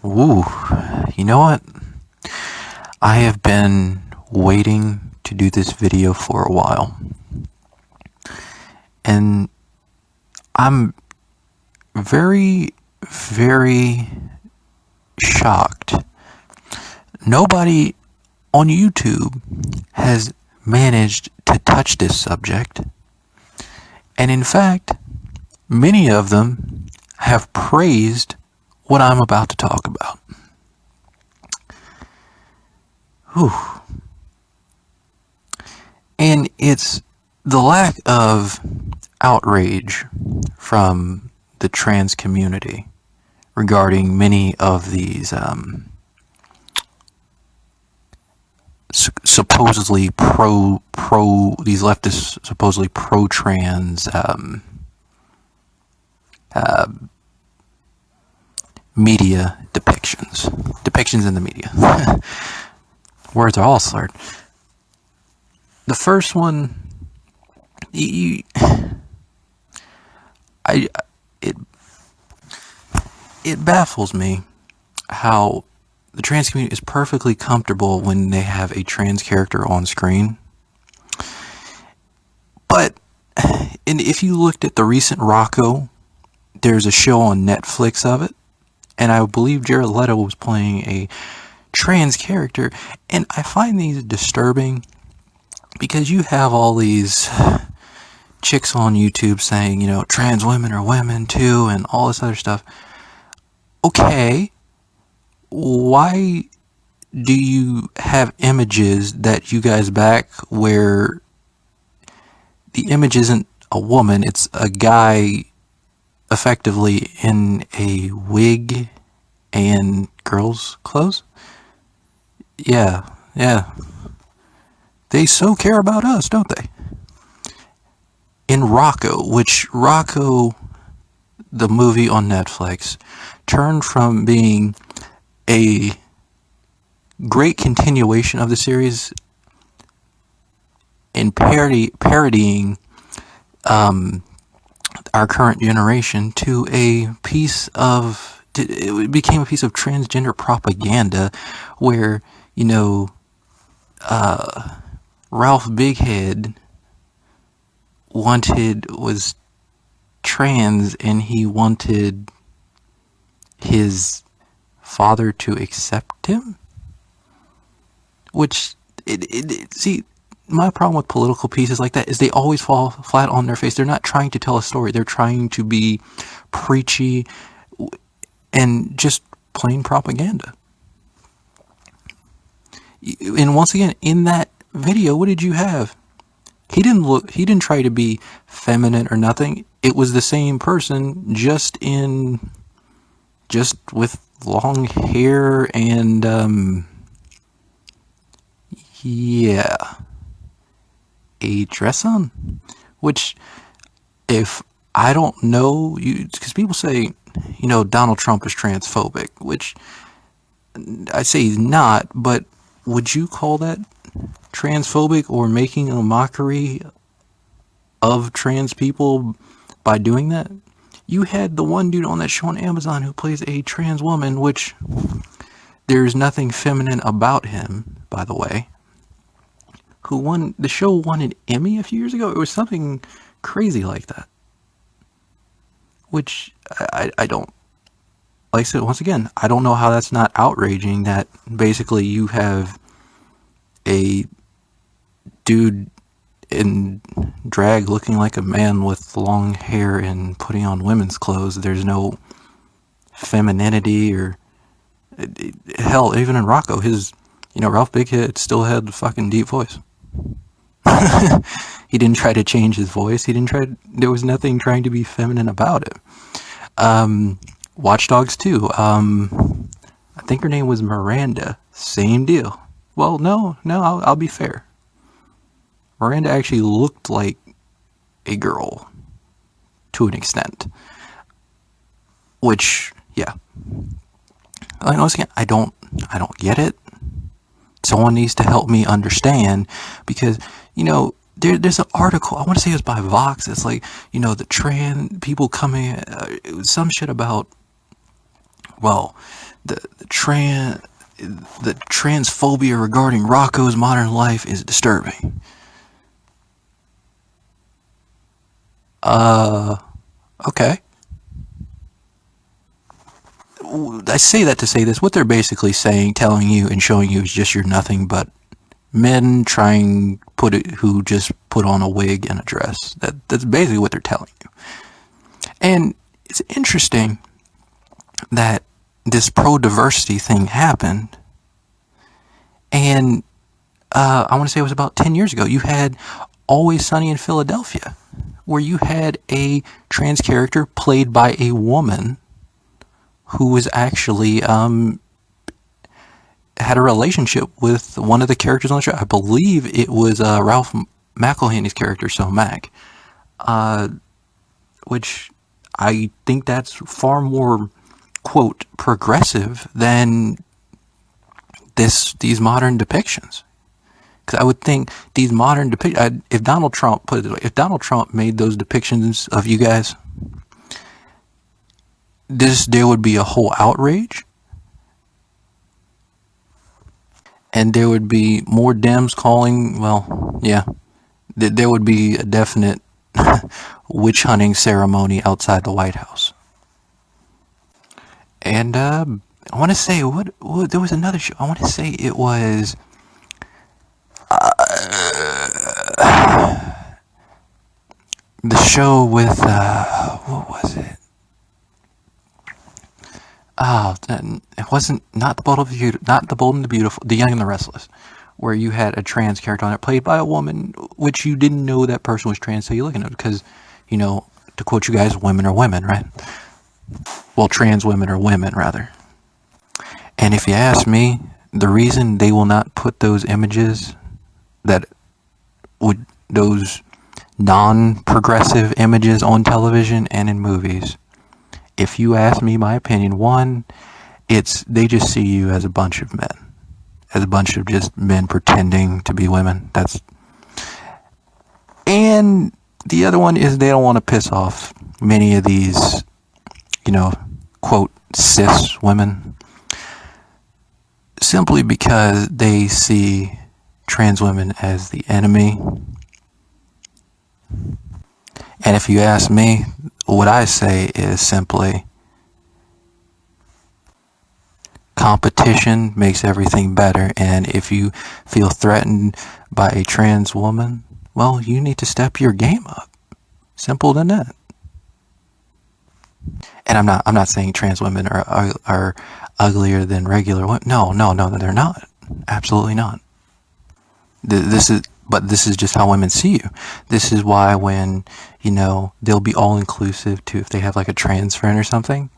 Ooh, you know what? I have been waiting to do this video for a while. And I'm very, very shocked. Nobody on YouTube has managed to touch this subject. And in fact, many of them have praised what I'm about to talk about. Whew. And it's the lack of outrage from the trans community regarding many of these supposedly these leftists supposedly pro-trans media depictions in the media. Words are all slurred. The first one, it baffles me how the trans community is perfectly comfortable when they have a trans character on screen. But and if you looked at the recent Rocco, there's a show on Netflix of it, and I believe Jared Leto was playing a trans character, and I find these disturbing because you have all these chicks on YouTube saying, you know, trans women are women too, and all this other stuff. Okay, why do you have images that you guys back where the image isn't a woman, it's a guy effectively in a wig and girls' clothes? Yeah. They so care about us, don't they? In Rocco, the movie on Netflix, turned from being a great continuation of the series in parodying our current generation to it became a piece of transgender propaganda where, you know, Ralph Bighead was trans, and he wanted his father to accept him, which see, my problem with political pieces like that is they always fall flat on their face. They're not trying to tell a story. They're trying to be preachy and just plain propaganda. And once again, in that video, what did you have? He didn't try to be feminine or nothing. It was the same person, just with long hair and a dress on, which, if I don't know, because people say, you know, Donald Trump is transphobic, which I say he's not, but would you call that transphobic or making a mockery of trans people by doing that? You had the one dude on that show on Amazon who plays a trans woman, which there's nothing feminine about him, by the way. The show won an Emmy a few years ago. It was something crazy like that. Which I don't, like I said, once again, I don't know how that's not outraging that basically you have a dude in drag looking like a man with long hair and putting on women's clothes. There's no femininity or hell, even in Rocco, Ralph Bighead still had a fucking deep voice. He didn't try to change his voice. There was nothing trying to be feminine about it. Watch Dogs 2. I think her name was Miranda. Same deal. Well, no, I'll be fair. Miranda actually looked like a girl to an extent. Which, yeah. Once again, I don't get it. Someone needs to help me understand, because, you know, there's an article, I want to say it was by Vox, it's like, you know, the trans people coming, some shit about Well, the trans the transphobia regarding Rocco's modern life is disturbing. Okay. I say that to say this. What they're basically saying, telling you, and showing you is just you're nothing but men trying who just put on a wig and a dress. That's basically what they're telling you. And it's interesting that this pro-diversity thing happened, and I want to say it was about 10 years ago. You had Always Sunny in Philadelphia, where you had a trans character played by a woman who was actually had a relationship with one of the characters on the show. I believe it was Ralph McElhenney's character, so Mac, which I think that's far more, quote, progressive than these modern depictions. Because I would think these modern depictions, if Donald Trump, put it this way, if Donald Trump made those depictions of you guys, there would be a whole outrage, and there would be more Dems calling, well, yeah, there would be a definite witch hunting ceremony outside the White House. And I want to say, what there was another show. I want to say it was the show with, what was it? Oh, it wasn't, not the Bold and the Beautiful, The Young and the Restless, where you had a trans character on it played by a woman, which you didn't know that person was trans, so you look at it because, to quote you guys, women are women, right? Well, trans women are women, rather. And if you ask me, the reason they will not put those images those non-progressive images on television and in movies, if you ask me my opinion, one, they just see you as a bunch of men, as a bunch of just men pretending to be women. And the other one is they don't want to piss off many of these, quote, cis women, simply because they see trans women as the enemy. And if you ask me, what I say is simply, competition makes everything better, and if you feel threatened by a trans woman, well, you need to step your game up. Simple than that. And I'm not saying trans women are uglier than regular women. No, they're not. Absolutely not. This is just how women see you. This is why when, they'll be all inclusive to if they have like a trans friend or something.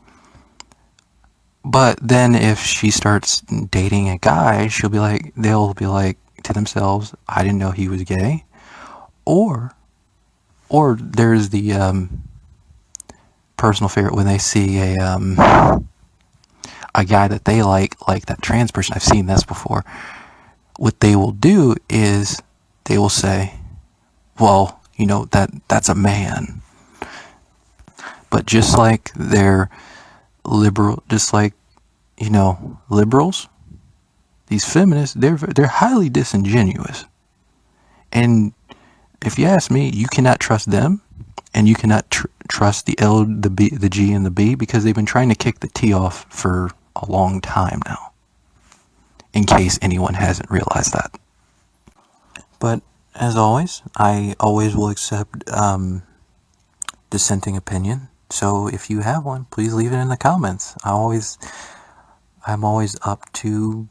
But then if she starts dating a guy, they'll be like to themselves, I didn't know he was gay. Or there's the personal favorite when they see a guy that they like that trans person. I've seen this before. What they will do is they will say, well, that's a man. But just like they're liberal, just like, liberals, these feminists, they're highly disingenuous. And if you ask me, you cannot trust them, and you cannot trust the L, the B, the G, and the B, because they've been trying to kick the T off for a long time now, in case anyone hasn't realized that. But as always, I always will accept dissenting opinion. So if you have one, please leave it in the comments. I'm always up to,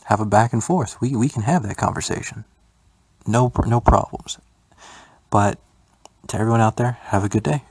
have a back and forth. We can have that conversation. No problems. But to everyone out there, have a good day.